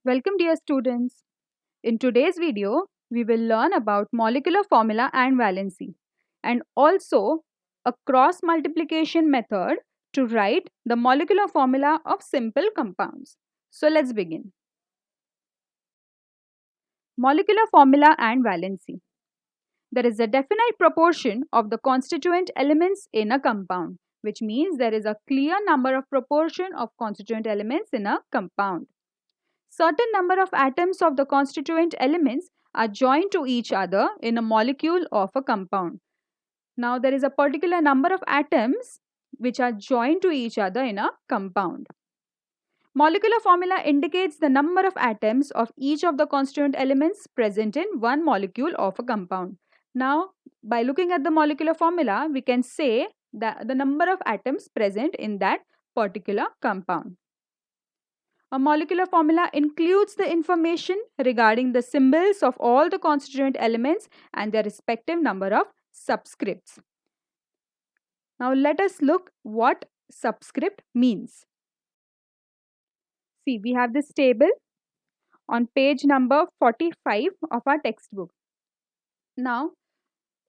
Welcome dear students. In today's video, we will learn about molecular formula and valency and also a cross multiplication method to write the molecular formula of simple compounds. So let's begin. Molecular formula and valency. There is a definite proportion of the constituent elements in a compound, which means there is a clear number of proportion of constituent elements in a compound. Certain number of atoms of the constituent elements are joined to each other in a molecule of a compound. Now there is a particular number of atoms which are joined to each other in a compound. Molecular formula indicates the number of atoms of each of the constituent elements present in one molecule of a compound. Now, by looking at the molecular formula, we can say that the number of atoms present in that particular compound. A molecular formula includes the information regarding the symbols of all the constituent elements and their respective number of subscripts. Now let us look what subscript means. See, we have this table on page number 45 of our textbook. Now,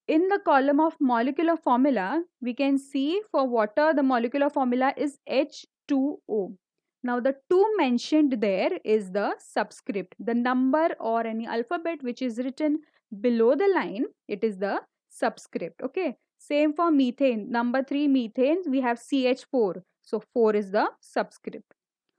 in the column of molecular formula, we can see for water the molecular formula is H2O. Now, the 2 mentioned there is the subscript, the number or any alphabet which is written below the line, it is the subscript. Okay. Same for methane, number 3 methane, we have CH4. So, 4 is the subscript.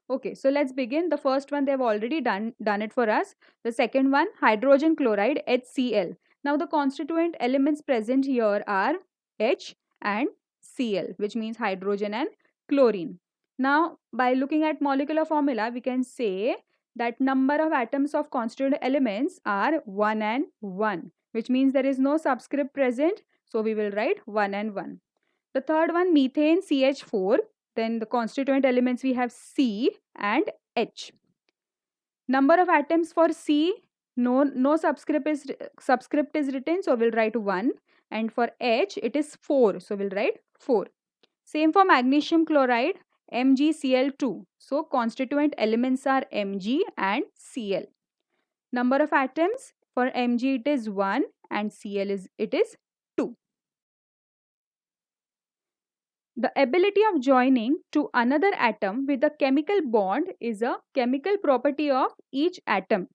Okay, so let's begin. The first one they have already done it for us. The second one, hydrogen chloride, HCl. Now the constituent elements present here are H and Cl, which means hydrogen and chlorine. Now by looking at molecular formula, we can say that number of atoms of constituent elements are 1 and 1, which means there is no subscript present. So we will write 1 and 1. The third one, methane, CH4. Then the constituent elements we have C and H. Number of atoms for C, no subscript is written, so we'll write 1. And for H, it is 4, so we'll write 4. Same for magnesium chloride, MgCl2. So constituent elements are Mg and Cl. Number of atoms for Mg it is 1 and Cl is 2. The ability of joining to another atom with a chemical bond is a chemical property of each atom.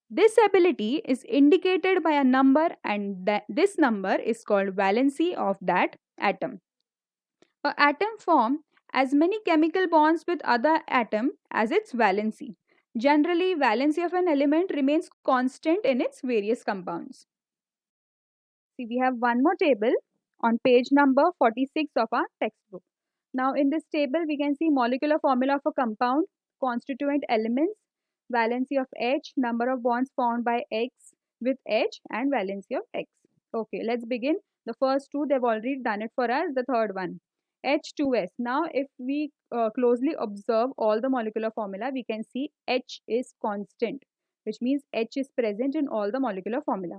This ability is indicated by a number and this number is called valency of that atom. An atom forms as many chemical bonds with other atom as its valency. Generally, valency of an element remains constant in its various compounds. See, we have one more table on page number 46 of our textbook. Now in this table we can see molecular formula of a compound, constituent elements, valency of H, number of bonds formed by X with H and valency of X. Okay, let's begin. The first two they've already done it for us. The third one, H2S. Now if we closely observe all the molecular formula, we can see H is constant, which means H is present in all the molecular formula.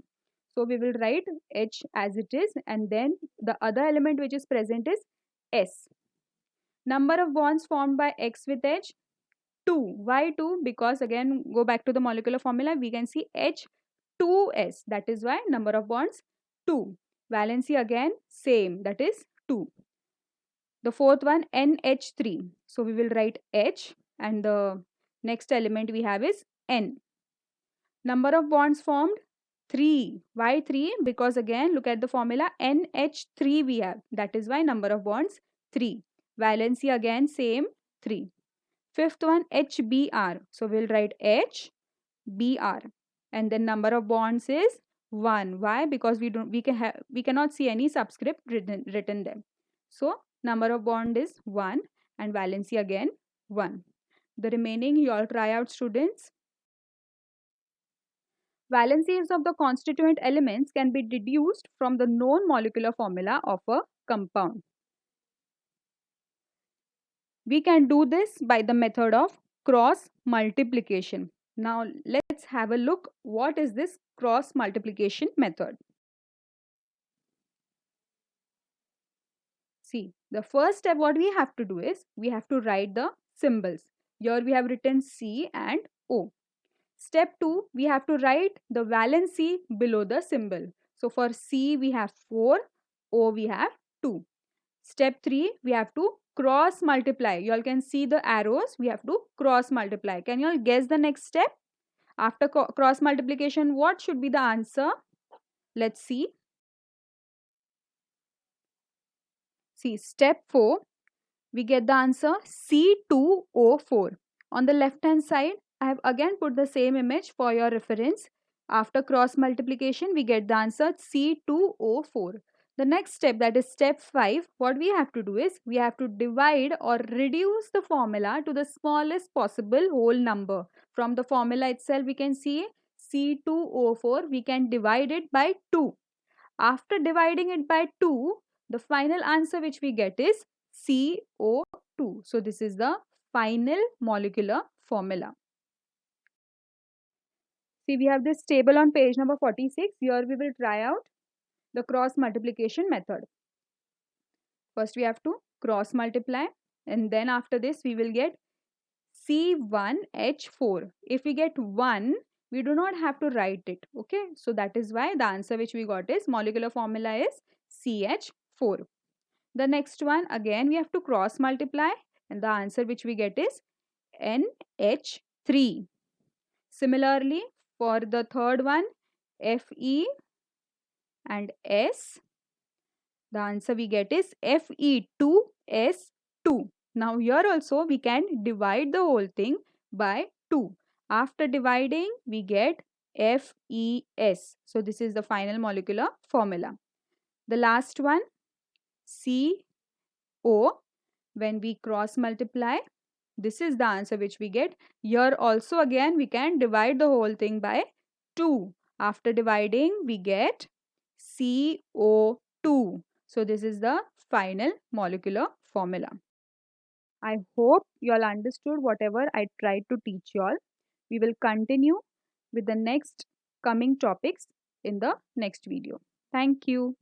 So we will write H as it is and then the other element which is present is S. Number of bonds formed by X with H, 2. Why 2? Because again go back to the molecular formula, we can see H2S. That is why number of bonds 2. Valency again same, that is 2. The fourth one NH3. So we will write H and the next element we have is N. Number of bonds formed 3. Why 3? Because again look at the formula NH3 we have. That is why number of bonds 3. Valency again same 3. Fifth one HBr. So we'll write HBr and then number of bonds is 1. Why? Because we cannot see any subscript written there. So number of bond is 1 and valency again 1. The remaining you all try out, students. Valencies of the constituent elements can be deduced from the known molecular formula of a compound. We can do this by the method of cross multiplication. Now let's have a look what is this cross multiplication method. See, the first step what we have to do is we have to write the symbols. Here we have written C and O. Step 2, we have to write the valency below the symbol. So for C we have 4, O we have 2. Step 3, we have to cross multiply. You all can see the arrows. We have to cross multiply. Can you all guess the next step? After cross multiplication, what should be the answer? Let's see. See, step 4, we get the answer C2O4. On the left hand side, I have again put the same image for your reference. After cross multiplication, we get the answer C2O4. The next step, that is step 5, what we have to do is we have to divide or reduce the formula to the smallest possible whole number. From the formula itself, we can see C2O4, we can divide it by 2. After dividing it by 2, the final answer which we get is CO2. So this is the final molecular formula. See, we have this table on page number 46. Here we will try out the cross multiplication method. First we have to cross multiply, and then after this we will get C1H4. If we get 1, we do not have to write it. Okay, so that is why the answer which we got is molecular formula is CH4. The next one, again we have to cross multiply, and the answer which we get is NH3. Similarly, for the third one, Fe and S, the answer we get is Fe2S2. Now here also we can divide the whole thing by 2. After dividing, we get FeS. So this is the final molecular formula. The last one, CO, when we cross multiply, this is the answer which we get. Here also again we can divide the whole thing by 2. After dividing, we get CO2. So this is the final molecular formula. I hope you all understood whatever I tried to teach you all. We will continue with the next coming topics in the next video. Thank you.